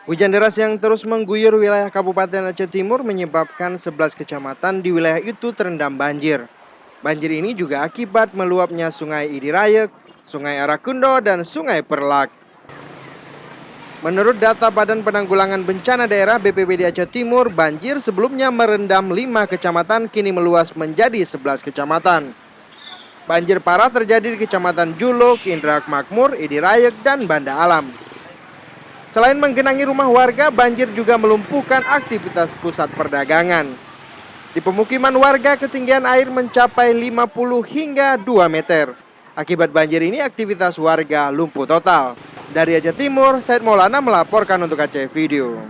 Hujan deras yang terus mengguyur wilayah Kabupaten Aceh Timur menyebabkan 11 kecamatan di wilayah itu terendam banjir. Banjir ini juga akibat meluapnya Sungai Idirayek, Sungai Arakundo, dan Sungai Perlak. Menurut data Badan Penanggulangan Bencana Daerah BPBD Aceh Timur, banjir sebelumnya merendam 5 kecamatan kini meluas menjadi 11 kecamatan. Banjir parah terjadi di Kecamatan Juluk, Indrak Makmur, Idirayek, dan Banda Alam. Selain menggenangi rumah warga, banjir juga melumpuhkan aktivitas pusat perdagangan. Di pemukiman warga, ketinggian air mencapai 50 hingga 2 meter. Akibat banjir ini, aktivitas warga lumpuh total. Dari Aceh Timur, Said Maulana melaporkan untuk Aceh Video.